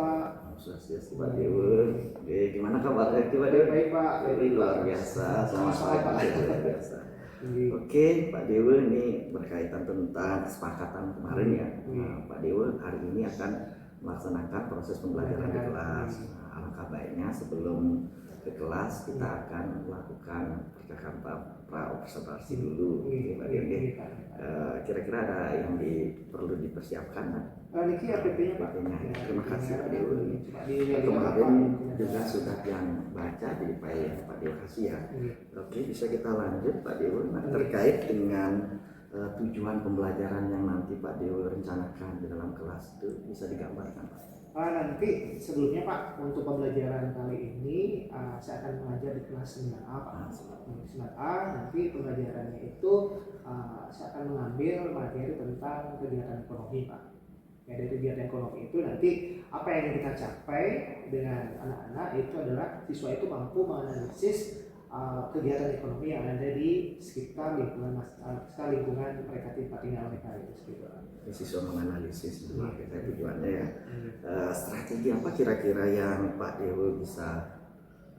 Pak. Swastiastu Pak Dewa. Oke, gimana kabarnya Pak Dewa? Baik Pak. Luar biasa, sama Pak luar biasa. Oke, Pak Dewa, ini berkaitan tentang kesepakatan kemarin ya. Pak Dewa hari ini akan melaksanakan proses pembelajaran di kelas. Alangkah baiknya sebelum ke kelas kita akan melakukan percakapan pra-observasi dulu. Pak Dewa. Kira-kira ada yang perlu dipersiapkan? Niki APP-nya Pak. Terima kasih Pak Dewa. Kemarin juga sudah yang baca di file yang Pak Dewa kasih ya. Oke, bisa kita lanjut Pak Dewa. Nah, terkait dengan tujuan pembelajaran yang nanti Pak Dewa rencanakan di dalam kelas itu bisa digambarkan Pak? Nanti sebelumnya Pak, untuk pembelajaran kali ini saya akan mengajar di kelas 9A Pak. 9A nanti pembelajarannya itu saya akan mengambil materi tentang kegiatan ekonomi Pak. Ya, dari kegiatan ekonomi itu nanti apa yang ingin kita capai dengan anak-anak itu adalah siswa itu mampu menganalisis kegiatan ekonomi yang ada di sekitar lingkungan mereka tinggal mereka itu sekitar. Siswa menganalisis kita tujuannya ya. Strategi apa kira-kira yang Pak Dewa bisa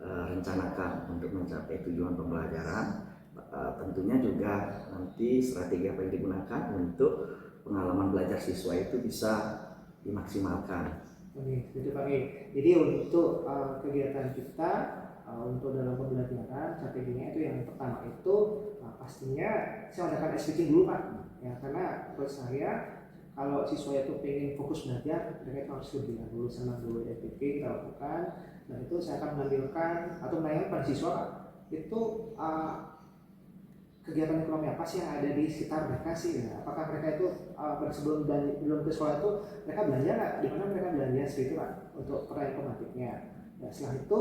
rencanakan untuk mencapai tujuan pembelajaran? Tentunya juga nanti strategi apa yang digunakan untuk pengalaman belajar siswa itu bisa dimaksimalkan. Jadi untuk kegiatan kita untuk dalam pembelajaran strateginya itu yang pertama itu pastinya saya adakan SPC dulu Pak ya, karena menurut saya kalau siswa itu pengen fokus belajar mereka harus lebih dulu senang dulu SPC kita lakukan, dan itu saya akan menampilkan atau menanyakan pada siswa Pak, itu kegiatan ekonomi apa sih yang ada di sekitar mereka sih ya? Apakah mereka itu sebelum ke sekolah itu mereka belanja nggak, di mana mereka belanja seperti itu Pak untuk perayaan tematiknya. Ya, setelah itu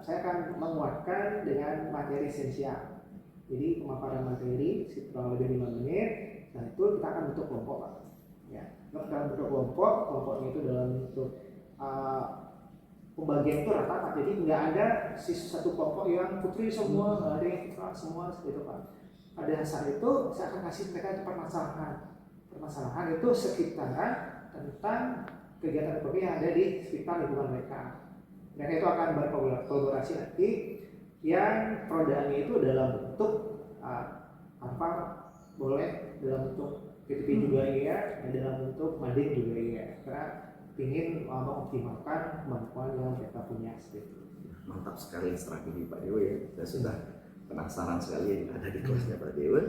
saya akan menguatkan dengan materi esensial. Jadi pemaparan materi kurang lebih 5 menit. Setelah itu kita akan bentuk kelompok Pak. Ya, kita akan bentuk kelompoknya itu dalam bentuk pembagian itu rata Pak. Jadi nggak ada satu kelompok yang putri semua, nggak ada yang putra semua seperti itu Pak. Pada saat itu saya akan kasih mereka permasalahan itu sekitaran tentang kegiatan ekonomi yang ada di sekitar lingkungan mereka. Mereka itu akan berkolaborasi nanti yang perodaannya itu dalam bentuk apa boleh dalam bentuk PTP juga ya, dan dalam bentuk mading juga ya, karena ingin mengoptimalkan kemampuan yang mereka punya seperti itu. Mantap sekali strategi Pak Dewa ya. Saya sudah penasaran sekali yang ada di kelasnya Pak Dewa.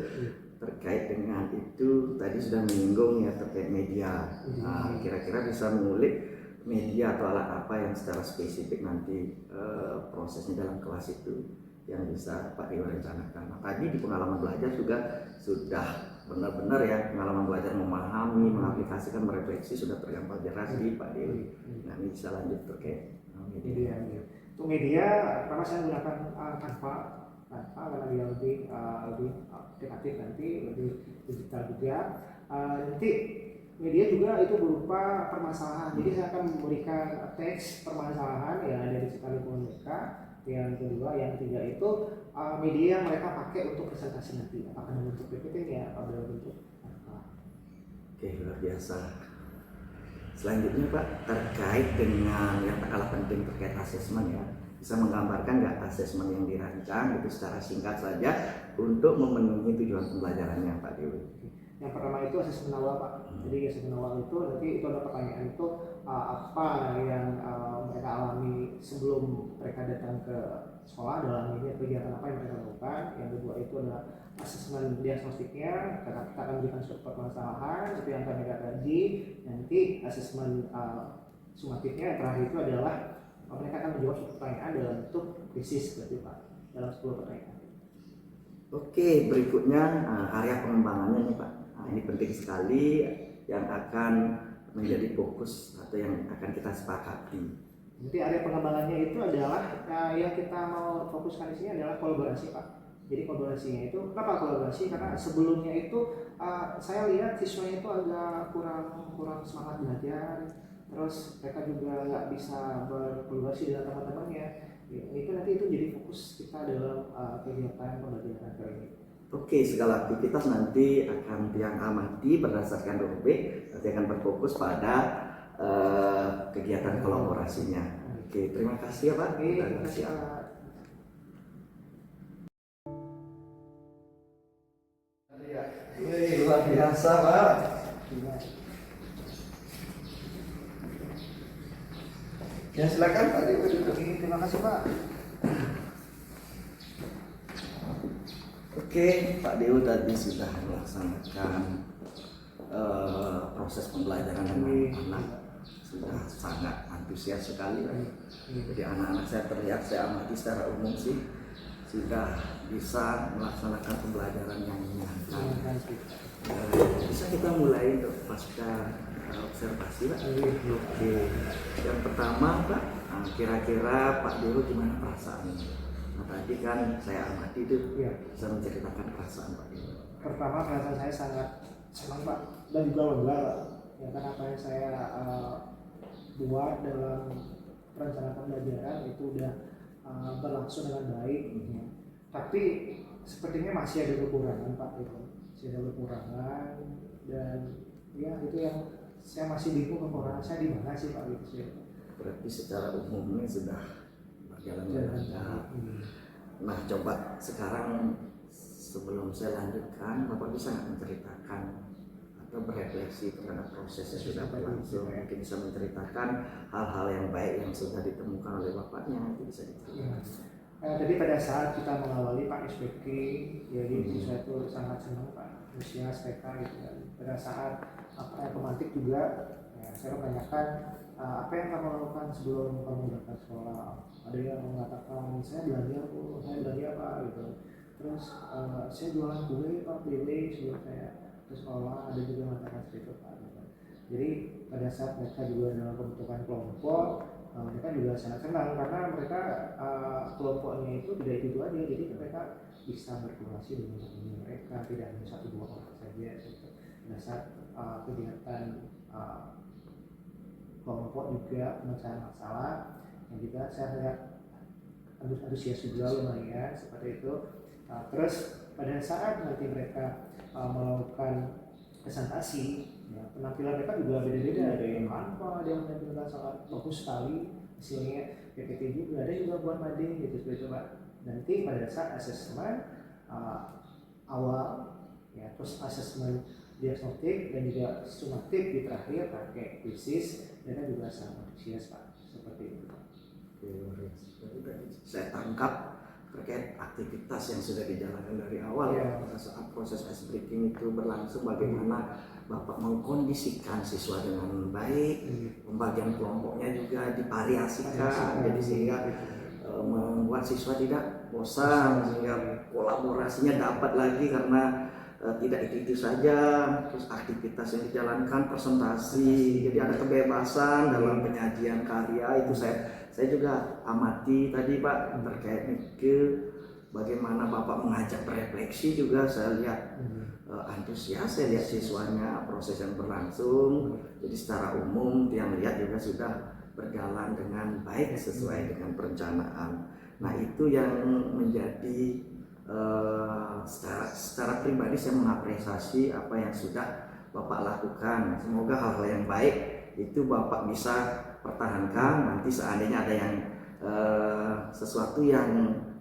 Terkait dengan itu tadi sudah menyinggung ya terkait media. Kira-kira bisa mengulik media atau alat apa yang secara spesifik nanti prosesnya dalam kelas itu yang bisa Pak Dewa rencanakan. Nah, tadi di pengalaman belajar juga sudah benar-benar ya pengalaman belajar memahami, mengaplikasikan, merefleksi sudah tergambar jelas di Pak Dewa. Nah, ini bisa lanjut terkait media. Untuk media pertama saya menggunakan Canva karena dia lebih kreatif nanti, lebih digital juga. Nanti media juga itu berupa permasalahan. Jadi saya akan memberikan teks permasalahan yang ada di sekitar lingkungan mereka. Yang kedua, yang ketiga itu media yang mereka pakai untuk presentasi nanti. Apakah dalam bentuk PPT ya atau dalam bentuk apa? Oke, luar biasa. Selanjutnya Pak, terkait dengan yang tak kalah penting terkait asesmen ya, bisa menggambarkan nggak asesmen yang dirancang itu secara singkat saja untuk memenuhi tujuan pembelajarannya Pak Dewi? Yang pertama itu asesmen awal Pak. Jadi asesmen awal itu nanti itu ada pertanyaan itu apa yang mereka alami sebelum mereka datang ke sekolah, dalam ini kegiatan apa yang mereka lakukan. Yang kedua itu adalah asesmen diagnostiknya, kita akan berikan suatu permasalahan itu yang akan mereka kaji. Nanti asesmen sumatifnya yang terakhir itu adalah mereka akan menjawab suatu pertanyaan dalam bentuk krisis berarti Pak, dalam 10 pertanyaan. Oke, berikutnya area pengembangannya nih Pak. Nah, ini penting sekali yang akan menjadi fokus atau yang akan kita sepakati. Jadi area pengembangannya itu adalah yang kita mau fokuskan di sini adalah kolaborasi Pak. Jadi kolaborasinya itu, kenapa kolaborasi? Karena sebelumnya itu saya lihat siswanya itu agak kurang semangat belajar, terus mereka juga nggak bisa berkolaborasi dengan teman-temannya. Itu nanti itu jadi fokus kita dalam kegiatan pembelajaran kali ini. Oke, segala aktivitas nanti akan yang amati berdasarkan ROP, nanti akan berfokus pada kegiatan kegiatan kolaborasinya. Oke, terima kasih ya Pak. Terima kasih Pak. Luar biasa Pak. Ya silakan Pak Dewa duduk. Terima kasih Pak. Oke, Pak Dewa tadi sudah melaksanakan proses pembelajaran dengan anak, sudah sangat antusias sekali. Jadi anak-anak saya terlihat, saya amati secara umum sih sudah bisa melaksanakan pembelajaran yang menyenangkan. Bisa kita mulai untuk pasca observasi Pak. Oke, yang pertama Pak, kira-kira Pak Dewa gimana perasaannya? Nah tadi kan saya amati itu bisa menceritakan perasaan Pak Dewa. Pertama perasaan saya sangat senang Pak dan juga lega Pak. Ya kan apa yang saya buat dalam perencanaan pembelajaran itu udah berlangsung dengan baik. Ya. Tapi sepertinya masih ada kekurangan Pak, masih ada kekurangan dan ya itu yang saya masih bingung kekurangan saya di mana sih Pak gitu. Berarti secara umumnya sudah berjalan dengan lancar. Nah coba sekarang sebelum saya lanjutkan, Bapak bisa nggak menceritakan atau berefleksi terhadap proses yang sudah berlangsung? Mungkin bisa menceritakan hal-hal yang baik yang sudah ditemukan oleh Bapaknya, itu bisa diceritakan. Jadi pada saat kita mengawali Pak SPK, jadi saya itu sangat senang Pak, usia SPK gitu kan. Pada saat pemantik juga, ya, saya menanyakan apa yang kamu lakukan sebelum kamu berangkat sekolah. Ada yang mengatakan saya belajar Pak gitu. Terus saya jualan kue Pak keliling sebelum saya ke sekolah. Ada juga yang mengatakan seperti itu Pak. Gitu. Jadi pada saat mereka juga dalam pembentukan kelompok, mereka juga sangat senang karena mereka kelompoknya itu tidak itu aja, jadi mereka bisa berkolaborasi dengan teman mereka, tidak hanya 1-2 orang saja. Gitu. Pada saat kegiatan kelompok juga pemecahan masalah yang juga saya lihat antusias juga lumayan seperti itu. Terus pada saat nanti mereka melakukan presentasi, ya, penampilan mereka juga beda-beda, ada yang tanpa, ada yang menampilkan sangat bagus sekali hasilnya, PPT juga, ada juga buat mading gitu seperti itu Pak. Nanti pada saat asesmen awal, ya, terus asesmen diagnostik dan juga sumatif di terakhir pakai krisis, mereka juga sangat antusias Pak, seperti itu. Saya tangkap terkait aktivitas yang sudah dijalankan dari awal pada saat proses ice breaking itu berlangsung, bagaimana Bapak mengkondisikan siswa dengan baik, pembagian kelompoknya juga divariasikan, jadi sehingga membuat siswa tidak bosan, sehingga kolaborasinya dapat lagi karena tidak itu saja, terus aktivitas yang dijalankan, presentasi, jadi ada kebebasan dalam penyajian karya. Itu saya juga amati tadi Pak terkait ke bagaimana Bapak mengajak berefleksi juga. Saya lihat antusias, saya lihat siswanya, proses yang berlangsung. Jadi secara umum yang lihat juga sudah berjalan dengan baik sesuai dengan perencanaan. Nah itu yang menjadi secara pribadi saya mengapresiasi apa yang sudah Bapak lakukan. Semoga hal-hal yang baik itu Bapak bisa pertahankan. Nanti seandainya ada yang sesuatu yang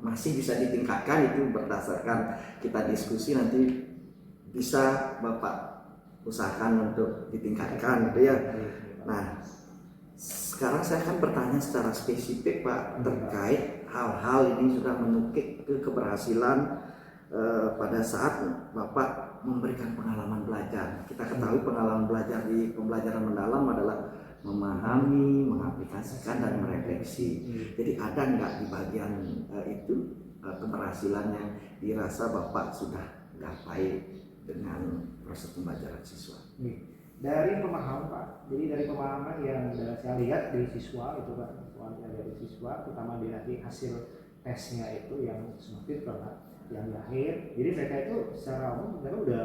masih bisa ditingkatkan, itu berdasarkan kita diskusi nanti bisa Bapak usahakan untuk ditingkatkan gitu ya. Nah sekarang saya akan bertanya secara spesifik Pak terkait hal-hal ini sudah menukik ke keberhasilan pada saat Bapak memberikan pengalaman belajar. Kita ketahui pengalaman belajar di pembelajaran mendalam adalah memahami, mengaplikasikan, dan merefleksi. Jadi ada nggak di bagian itu keberhasilan yang dirasa Bapak sudah gapai dengan proses pembelajaran siswa? Dari pemahaman Pak, jadi dari pemahaman yang saya lihat dari siswa itu Pak, dari siswa, terutama di nanti hasil tesnya itu yang semakin Pak, yang di akhir, jadi mereka itu secara umum mereka udah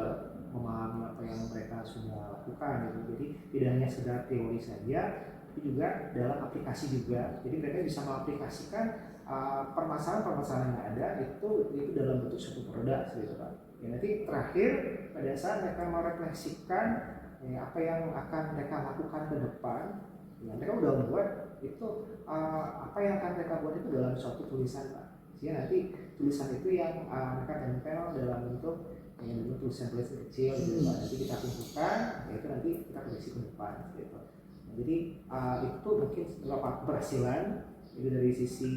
memahami apa yang mereka sudah lakukan gitu. Jadi tidak hanya sekedar teori saja, tapi juga dalam aplikasi juga. Jadi mereka bisa mengaplikasikan permasalahan-permasalahan yang ada itu dalam bentuk suatu produk gitu Pak. Ya, nanti terakhir pada saat mereka merefleksikan apa yang akan mereka lakukan ke depan, Ya, mereka udah membuat itu apa yang akan mereka buat itu dalam suatu tulisan Pak. Sehingga nanti tulisan itu yang mereka tempel dalam bentuk tulisan kecil gitu Pak. Nanti kita kumpulkan, yaitu nanti kita koleksi ke depan gitu. Nah, jadi itu mungkin keberhasilan itu dari sisi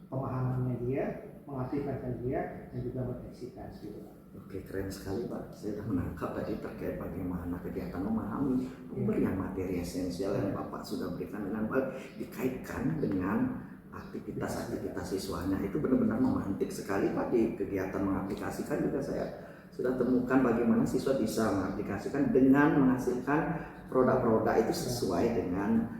pemahamannya dia, mengaplikasikan dia, dan juga mengekspresikan gitu Pak. Oke, keren sekali Pak. Saya sudah menangkap tadi terkait bagaimana kegiatan memahami pemberian materi esensial yang Bapak sudah berikan dengan baik, dikaitkan dengan aktivitas-aktivitas siswanya. Itu benar-benar memantik sekali Pak. Di kegiatan mengaplikasikan juga saya sudah temukan bagaimana siswa bisa mengaplikasikan dengan menghasilkan produk-produk itu sesuai dengan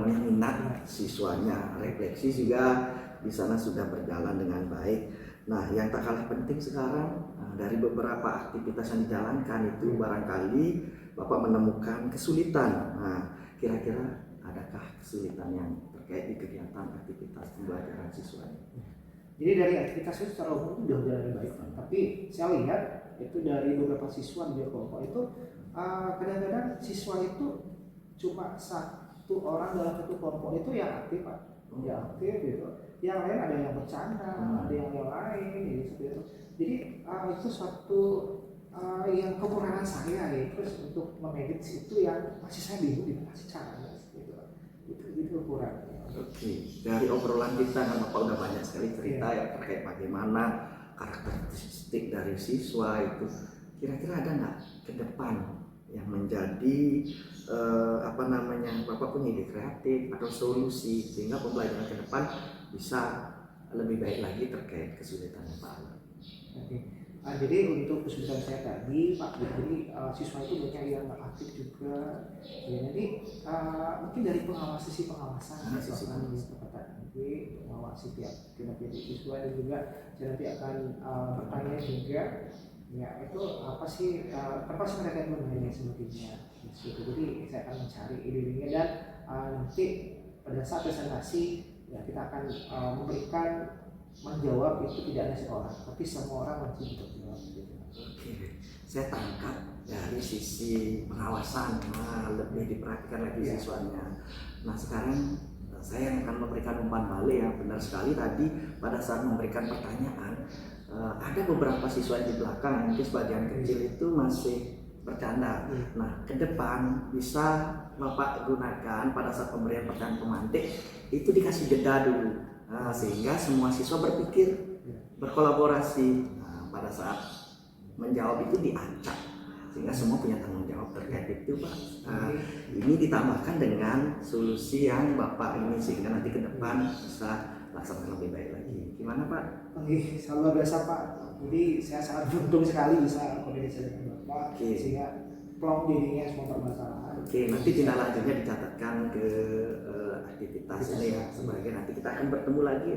minat siswanya. Refleksi juga di sana sudah berjalan dengan baik. Nah, yang tak kalah penting sekarang dari beberapa aktivitas yang dijalankan itu barangkali Bapak menemukan kesulitan. Nah, kira-kira adakah kesulitan yang terkait di kegiatan aktivitas pembelajaran siswa? Jadi dari aktivitas itu secara umum itu sudah berjalan baik, tapi saya lihat itu dari beberapa siswa di kelompok itu kadang-kadang siswa itu cuma satu orang dalam satu kelompok itu yang aktif Pak. Ya aktif gitu. Yang lain ada yang bercanda, ada yang lain gitu seperti itu. Jadi itu suatu yang kekurangan saya ya. Terus untuk memanage itu yang masih saya bingung gimana sih caranya gitu. Itu kurang. Oke, dari obrolan kita kan Bapak udah banyak sekali cerita ya terkait bagaimana karakteristik dari siswa itu. Kira-kira ada nggak ke depan yang menjadi Bapak punya ide kreatif atau solusi sehingga pembelajaran ke depan bisa lebih baik lagi terkait kesulitan Pak Alan? Oke. Jadi untuk kesulitan saya tadi Pak, jadi siswa itu banyak yang nggak aktif juga. Ya, jadi mungkin dari sisi pengawasan nanti mengawasi tiap kinerja siswa dan juga saya nanti akan bertanya juga. Ya itu apa sih mereka yang bermainnya semestinya gitu. Jadi saya akan mencari ide-idenya dan nanti pada saat presentasi ya kita akan menjawab itu tidak hanya seorang tapi semua orang wajib untuk menjawab gitu. Oke, saya tangkap dari sisi pengawasan lebih diperhatikan lagi siswanya. Nah sekarang saya akan memberikan umpan balik yang benar sekali tadi pada saat memberikan pertanyaan. Ada beberapa siswa di belakang mungkin sebagian kecil itu masih bercanda. Nah, ke depan bisa Bapak gunakan pada saat pemberian pertanyaan pemantik itu dikasih jeda dulu, sehingga semua siswa berpikir, berkolaborasi. Pada saat menjawab itu diacak, sehingga semua punya tanggung jawab terkait itu Pak. Ini ditambahkan dengan solusi yang Bapak ini sehingga nanti ke depan bisa laksanakan lebih baik lagi. Gimana Pak? Oke, luar biasa Pak. Jadi saya sangat beruntung sekali bisa komunikasi dengan Bapak sehingga plong jadinya semua permasalahan. Oke, nanti tindak lanjutnya dicatatkan ke aktivitas ini ya sebagai nanti kita akan bertemu lagi